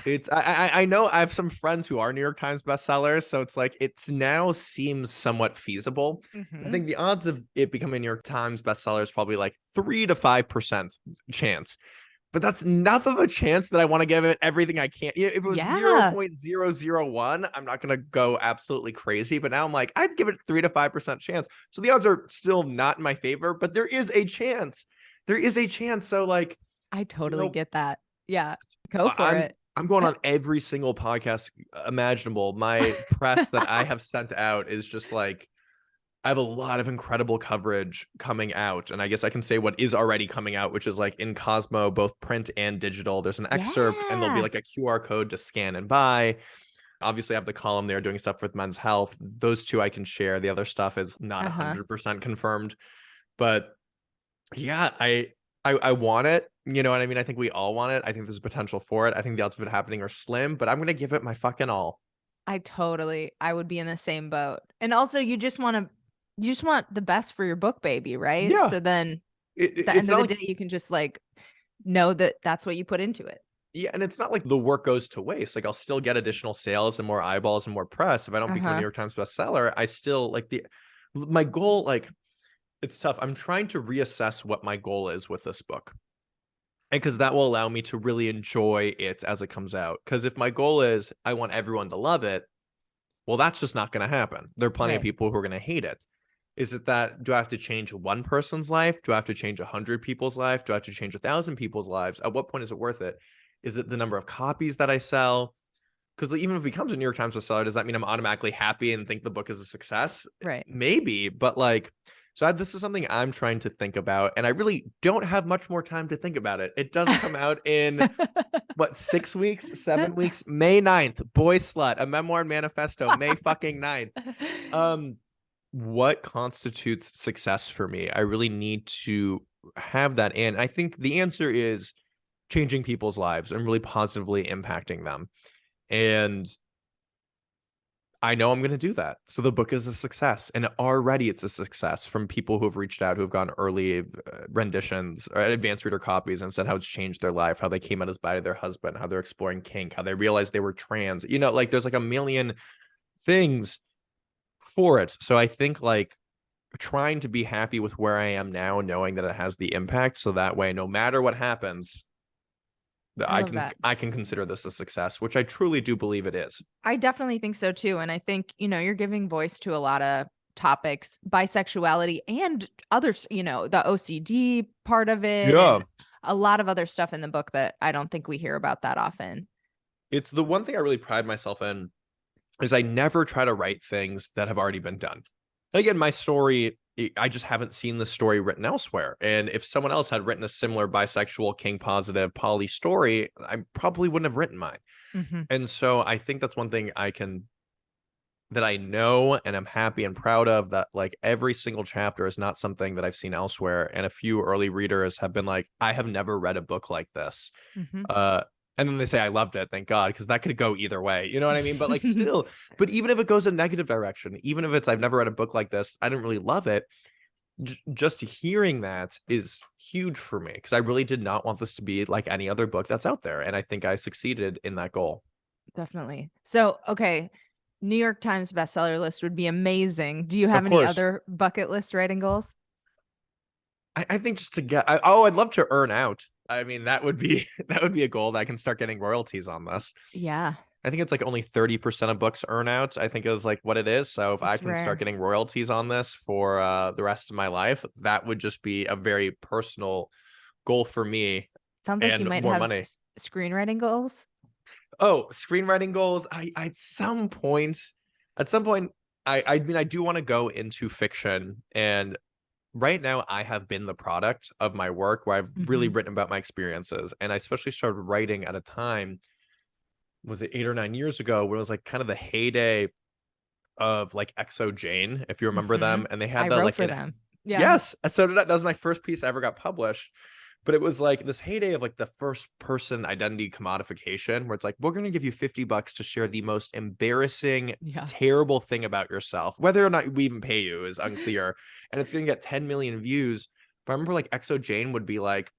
It's I know I have some friends who are New York Times bestsellers, so it's like it's now seems somewhat feasible. I Hmm. think the odds of it becoming a New York Times bestseller is probably like 3 to 5% chance. But that's enough of a chance that I want to give it everything I can. If it was Yeah, 0.001, I'm not gonna go absolutely crazy. But now I'm like, I'd give it 3 to 5% chance. So the odds are still not in my favor, but there is a chance. There is a chance. So like, I you totally know, get that. Yeah, go for I'm it. I'm going on every single podcast imaginable. My press that I have sent out is just like I have a lot of incredible coverage coming out, and I guess I can say what is already coming out, which is like in Cosmo, both print and digital. There's an excerpt, and there'll be Yeah. like a QR code to scan and buy. Obviously, I have the column there doing stuff with men's health. Those two I can share. The other stuff is not Uh-huh. 100% confirmed, but yeah, I want it. You know what I mean? I think we all want it. I think there's potential for it. I think the odds of it happening are slim, but I'm gonna give it my fucking all. I would be in the same boat. And also you just want the best for your book baby, right? Yeah, So then at the it's end of not the like day, you can just like know that that's what you put into it. yeah, and it's not like the work goes to waste. Like I'll still get additional sales and more eyeballs and more press if I don't become a New Uh-huh. York Times bestseller. I still like the my goal. Like it's tough. I'm trying to reassess what my goal is with this book. And because that will allow me to really enjoy it as it comes out. Because if my goal is I want everyone to love it, well, that's just not going to happen. There are plenty of Right. people who are going to hate it. Is it that do I have to change one person's life? Do I have to change 100 people's life? Do I have to change 1,000 people's lives? At what point is it worth it? Is it the number of copies that I sell? Because even if it becomes a New York Times bestseller, does that mean I'm automatically happy and think the book is a success? Right. Maybe, but like, so this is something I'm trying to think about, and I really don't have much more time to think about it. It does come out in what 6 weeks, 7 weeks, May 9th. Boyslut, a memoir and manifesto, May fucking 9th. Um, what constitutes success for me? I really need to have that in. I think the answer is changing people's lives and really positively impacting them. And I know I'm going to do that. So the book is a success. And already it's a success from people who have reached out, who have gone early renditions or advanced reader copies and said how it's changed their life, how they came out as bi to their husband, how they're exploring kink, how they realized they were trans. Like there's like a million things for it. So I think like trying to be happy with where I am now, knowing that it has the impact. So that way, no matter what happens, I love that. I can consider this a success, which I truly do believe it is. I definitely think so too. And I think, you're giving voice to a lot of topics, bisexuality and others, the OCD part of it Yeah. and a lot of other stuff in the book that I don't think we hear about that often. It's the one thing I really pride myself in is I never try to write things that have already been done. And again, my story, I just haven't seen the story written elsewhere. And if someone else had written a similar bisexual, king positive, poly story, I probably wouldn't have written mine. Hmm. And so I think that's one thing that I know and I'm happy and proud of, that like every single chapter is not something that I've seen elsewhere. And a few early readers have been like, I have never read a book like this. Hmm. Uh, and then they say, I loved it, thank God, because that could go either way. You know what I mean? But like still, but even if it goes a negative direction, even if it's I've never read a book like this, I didn't really love it. Just hearing that is huge for me because I really did not want this to be like any other book that's out there. And I think I succeeded in that goal. Definitely. So, okay, New York Times bestseller list would be amazing. Do you Of have any course, other bucket list writing goals? I think just to I'd love to earn out. I mean, that would be that would be a goal that I can start getting royalties on this. Yeah, I think it's like only 30% of books earn out. I think is like what it is. So if I it's can start rare. getting royalties on this for the rest of my life, that would just be a very personal goal for me Sounds like you and might more have money. screenwriting goals. Oh, screenwriting goals. I at some point, I mean, I do want to go into fiction. And right now, I have been the product of my work where I've really Hmm. written about my experiences. And I especially started writing at a time, was it 8 or 9 years ago, where it was like kind of the heyday of like XO Jane, if you remember Hmm. them. And they I had the wrote like for in them. Yeah. yes. So did I. That was my first piece I ever got published. But it was like this heyday of like the first person identity commodification where it's like, we're going to give you $50 to share the most embarrassing, Yeah. terrible thing about yourself. Whether or not we even pay you is unclear. And it's going to get 10 million views. But I remember like XO Jane would be like,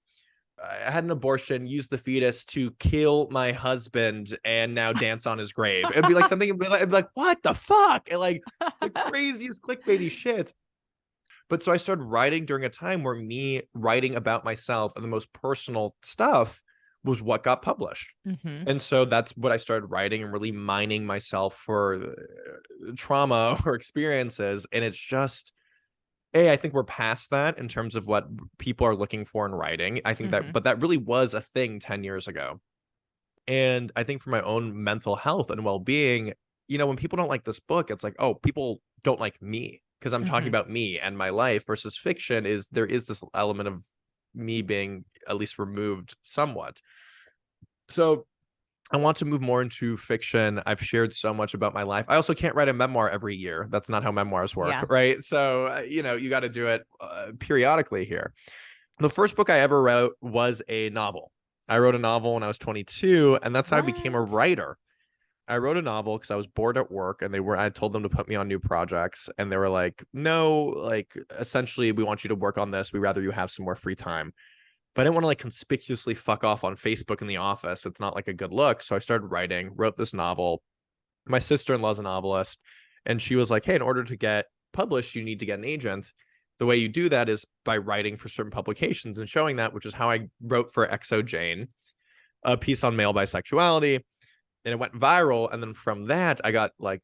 I had an abortion, used the fetus to kill my husband, and now dance on his grave. It'd be like something, it'd be like what the fuck? And like the craziest clickbaity shit. But so I started writing during a time where me writing about myself and the most personal stuff was what got published. Mm-hmm. And so that's what I started writing and really mining myself for trauma or experiences. And it's just, I think we're past that in terms of what people are looking for in writing. I think Mm-hmm. that, but that really was a thing 10 years ago. And I think for my own mental health and well-being, when people don't like this book, it's like, oh, people don't like me because I'm talking Mm-hmm. about me and my life, versus fiction is there is this element of me being at least removed somewhat. So I want to move more into fiction. I've shared so much about my life. I also can't write a memoir every year. That's not how memoirs work, Yeah. right? So, you got to do it periodically here. The first book I ever wrote was a novel. I wrote a novel when I was 22, and that's how I became a What? writer. I wrote a novel because I was bored at work, and I told them to put me on new projects, and they were like, no, like essentially we want you to work on this. We rather you have some more free time. But I didn't want to like conspicuously fuck off on Facebook in the office. It's not like a good look. So I started writing, wrote this novel. My sister-in-law's a novelist, and she was like, hey, in order to get published, you need to get an agent. The way you do that is by writing for certain publications and showing that, which is how I wrote for XO Jane, a piece on male bisexuality, and it went viral. And then from that, I got like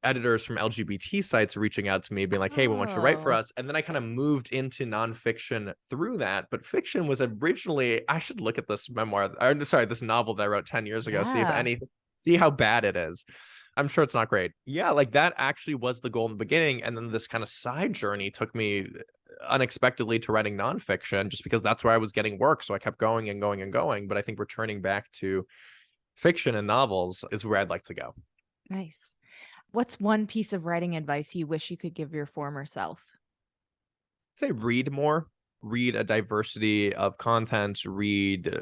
editors from LGBT sites reaching out to me, being like, hey, we want you to write for Oh, us. And then I kind of moved into nonfiction through that. But fiction was originally, I should look at this memoir, or sorry, this novel that I wrote 10 years ago, yeah. see how bad it is. I'm sure it's not great. Yeah, like that actually was the goal in the beginning. And then this kind of side journey took me unexpectedly to writing nonfiction just because that's where I was getting work. So I kept going and going and going. But I think returning back to fiction and novels is where I'd like to go. Nice. What's one piece of writing advice you wish you could give your former self? Say read more, read a diversity of content, read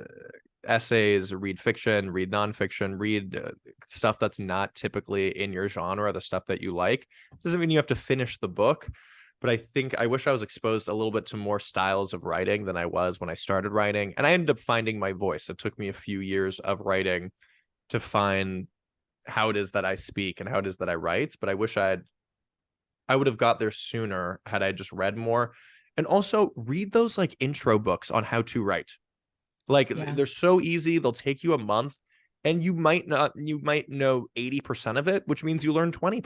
essays, read fiction, read nonfiction, read stuff that's not typically in your genre, the stuff that you like. Doesn't mean you have to finish the book, but I think I wish I was exposed a little bit to more styles of writing than I was when I started writing. And I ended up finding my voice. It took me a few years of writing to find how it is that I speak and how it is that I write, but I would have got there sooner had I just read more. And also read those like intro books on how to write. Like Yeah. they're so easy, they'll take you a month and you might know 80% of it, which means you learn 20%.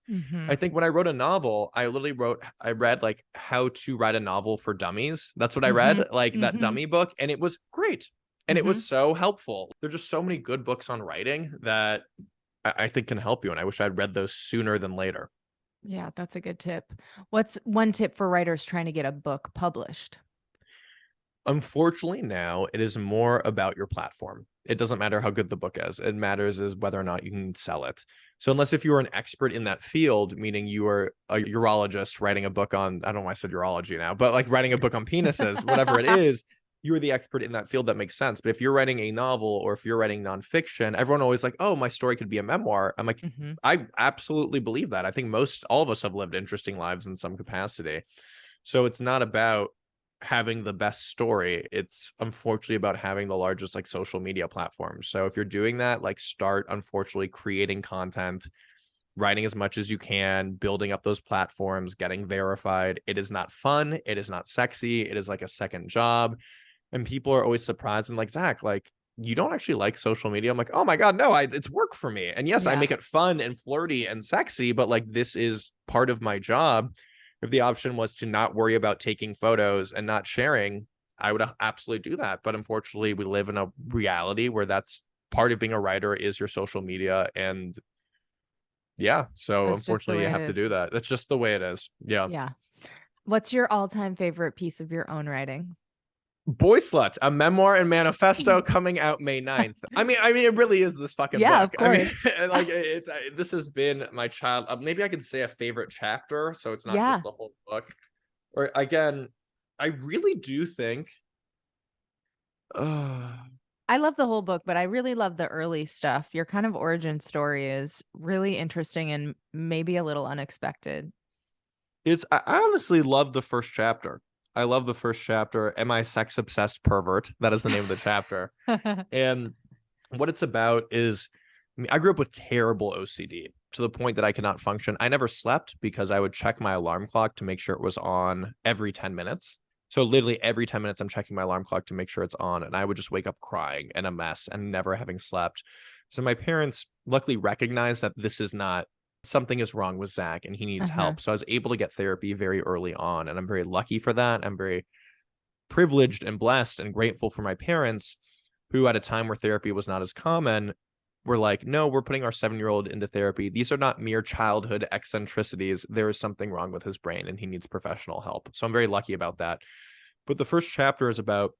Mm-hmm. I think when I wrote a novel, I read like how to write a novel for dummies. That's what I Mm-hmm. read, like that Mm-hmm. dummy book, and it was great. And it Mm-hmm. was so helpful. There's just so many good books on writing that I think can help you. And I wish I'd read those sooner than later. Yeah, that's a good tip. What's one tip for writers trying to get a book published? Unfortunately, now it is more about your platform. It doesn't matter how good the book is. It matters is whether or not you can sell it. So unless if you are an expert in that field, meaning you are a urologist writing a book on, I don't know why I said urology now, but like writing a book on penises, whatever it is, you're the expert in that field. That makes sense. But if you're writing a novel or if you're writing nonfiction, everyone always like, oh, my story could be a memoir. I'm like, Mm-hmm. I absolutely believe that. I think all of us have lived interesting lives in some capacity. So it's not about having the best story. It's unfortunately about having the largest like social media platforms. So if you're doing that, like start unfortunately creating content, writing as much as you can, building up those platforms, getting verified. It is not fun. It is not sexy. It is like a second job. And people are always surprised. I'm like, Zach, like you don't actually like social media. I'm like, oh my God, no, it's work for me. And yes, I Yeah. make it fun and flirty and sexy, but like this is part of my job. If the option was to not worry about taking photos and not sharing, I would absolutely do that. But unfortunately, we live in a reality where that's part of being a writer is your social media. And yeah, so That's just the unfortunately, you way it have to is. do that. That's just the way it is. Yeah. Yeah. What's your all-time favorite piece of your own writing? Boyslut, a memoir and manifesto coming out May 9th. I mean, it really is this fucking Yeah, book. of I mean, course. like this has been my child. Maybe I could say a favorite chapter, so it's not just Yeah. the whole book. Or again, I really do think I love the whole book, but I really love the early stuff. Your kind of origin story is really interesting and maybe a little unexpected. I honestly love the first chapter. I love the first chapter. Am I sex obsessed pervert? That is the name of the chapter. And what it's about is, I mean, I grew up with terrible OCD to the point that I could not function. I never slept because I would check my alarm clock to make sure it was on every 10 minutes. So literally every 10 minutes, I'm checking my alarm clock to make sure it's on. And I would just wake up crying and a mess and never having slept. So my parents luckily recognized that this is not, something is wrong with Zach and he needs Uh-huh. help. So I was able to get therapy very early on. And I'm very lucky for that. I'm very privileged and blessed and grateful for my parents, who at a time where therapy was not as common, were like, no, we're putting our 7-year-old into therapy. These are not mere childhood eccentricities. There is something wrong with his brain and he needs professional help. So I'm very lucky about that. But the first chapter is about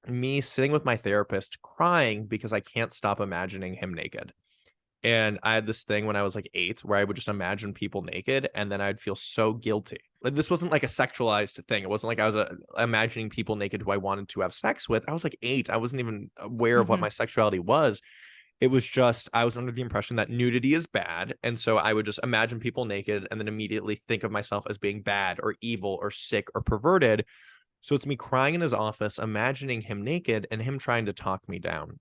me sitting with my therapist crying because I can't stop imagining him naked. And I had this thing when I was like 8 where I would just imagine people naked and then I'd feel so guilty. Like this wasn't like a sexualized thing. It wasn't like I was imagining people naked who I wanted to have sex with. I was like 8. I wasn't even aware of what Mhm. my sexuality was. It was just, I was under the impression that nudity is bad. And so I would just imagine people naked and then immediately think of myself as being bad or evil or sick or perverted. So it's me crying in his office, imagining him naked and him trying to talk me down,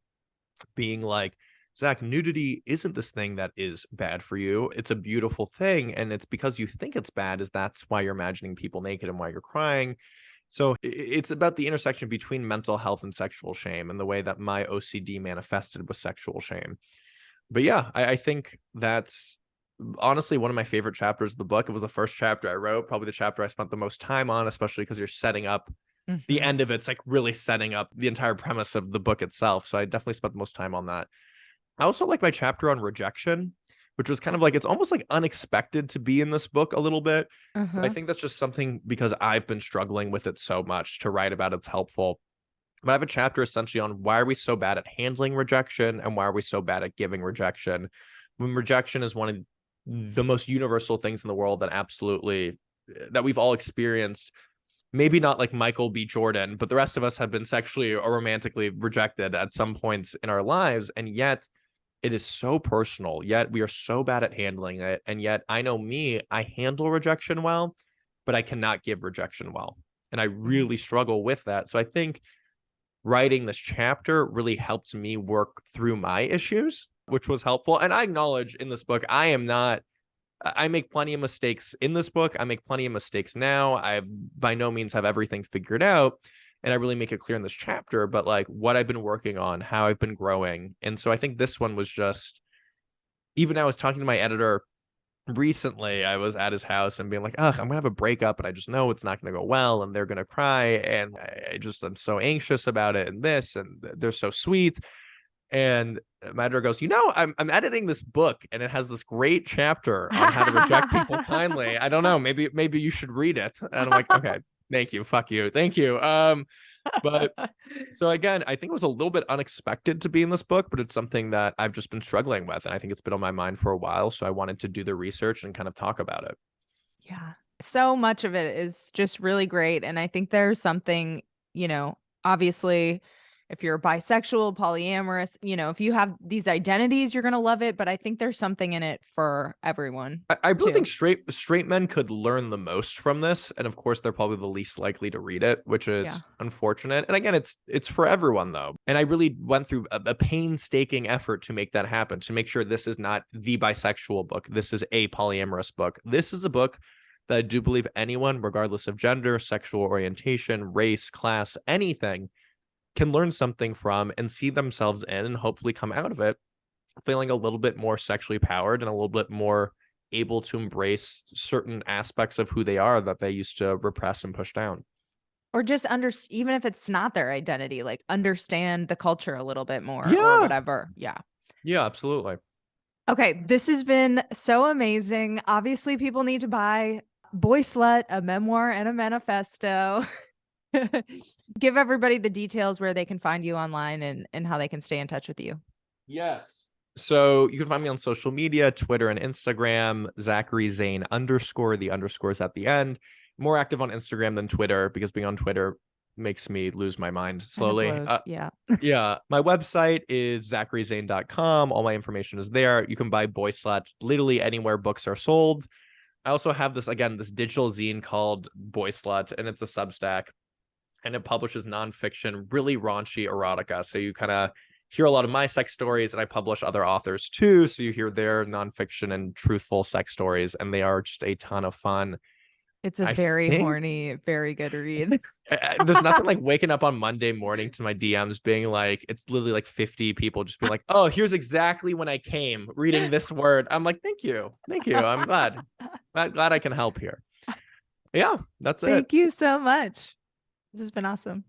being like, Zach, nudity isn't this thing that is bad for you. It's a beautiful thing. And it's because you think it's bad, is that's why you're imagining people naked and why you're crying. So it's about the intersection between mental health and sexual shame and the way that my OCD manifested with sexual shame. But yeah, I think that's honestly one of my favorite chapters of the book. It was the first chapter I wrote, probably the chapter I spent the most time on, especially because you're setting up the Mhm. end of it's like really setting up the entire premise of the book itself. So I definitely spent the most time on that. I also like my chapter on rejection, which was kind of like, it's almost like unexpected to be in this book a little bit. But I Uh-huh. think that's just something because I've been struggling with it so much to write about it's helpful. But I have a chapter essentially on why are we so bad at handling rejection and why are we so bad at giving rejection, when rejection is one of the most universal things in the world that absolutely, that we've all experienced. Maybe not like Michael B. Jordan, but the rest of us have been sexually or romantically rejected at some points in our lives. And yet it is so personal, yet we are so bad at handling it. And yet I know me, I handle rejection well, but I cannot give rejection well. And I Yeah. really struggle with that. So I think writing this chapter really helped me work through my issues, which was helpful. And I acknowledge in this book, I am not, I make plenty of mistakes in this book. I make plenty of mistakes now. I've by no means have everything figured out. And I really make it clear in this chapter, but like what I've been working on, how I've been growing. And so I think this one was just, even I was talking to my editor recently, I was at his house and being like, ugh, I'm gonna have a breakup and I just know it's not gonna go well and they're gonna cry. And I'm so anxious about it and this, and they're so sweet. And my editor goes, I'm editing this book and it has this great chapter on how to reject people kindly. I don't know, maybe you should read it. And I'm like, okay, thank you, fuck you, thank you. But so again, I think it was a little bit unexpected to be in this book, but it's something that I've just been struggling with, and I think it's been on my mind for a while. So I wanted to do the research and kind of talk about it. Yeah. So much of it is just really great. And I think there's something, you know, obviously, if you're bisexual, polyamorous, if you have these identities, you're going to love it. But I think there's something in it for everyone I really too. think straight men could learn the most from this, and of course, they're probably the least likely to read it, which Yeah. is unfortunate. And again, it's for everyone though, and I really went through a painstaking effort to make that happen, to make sure this is not the bisexual book. This is a polyamorous book. This is a book that I do believe anyone, regardless of gender, sexual orientation, race, class, anything, can learn something from and see themselves in, and hopefully come out of it feeling a little bit more sexually powered and a little bit more able to embrace certain aspects of who they are that they used to repress and push down. Or just even if it's not their identity, like understand the culture a little bit more or Yeah. whatever. Yeah. Yeah, absolutely. Okay, this has been so amazing. Obviously, people need to buy Boyslut, a memoir, and a manifesto. Give everybody the details where they can find you online and how they can stay in touch with you. Yes. So you can find me on social media, Twitter and Instagram, Zachary Zane _, the underscores at the end. More active on Instagram than Twitter because being on Twitter makes me lose my mind Kind of slowly. blows. Yeah. Yeah, my website is zacharyzane.com. All my information is there. You can buy Boyslut literally anywhere books are sold. I also have this digital zine called Boyslut, and it's a Substack, and it publishes nonfiction, really raunchy erotica. So you kind of hear a lot of my sex stories, and I publish other authors too. So you hear their nonfiction and truthful sex stories, and they are just a ton of fun. It's a I very think horny, very good read. there's nothing like waking up on Monday morning to my DMs being like, it's literally like 50 people just being like, oh, here's exactly when I came reading this word. I'm like, thank you. Thank you. I'm glad I can help here. Yeah, that's it. Thank you so much. This has been awesome.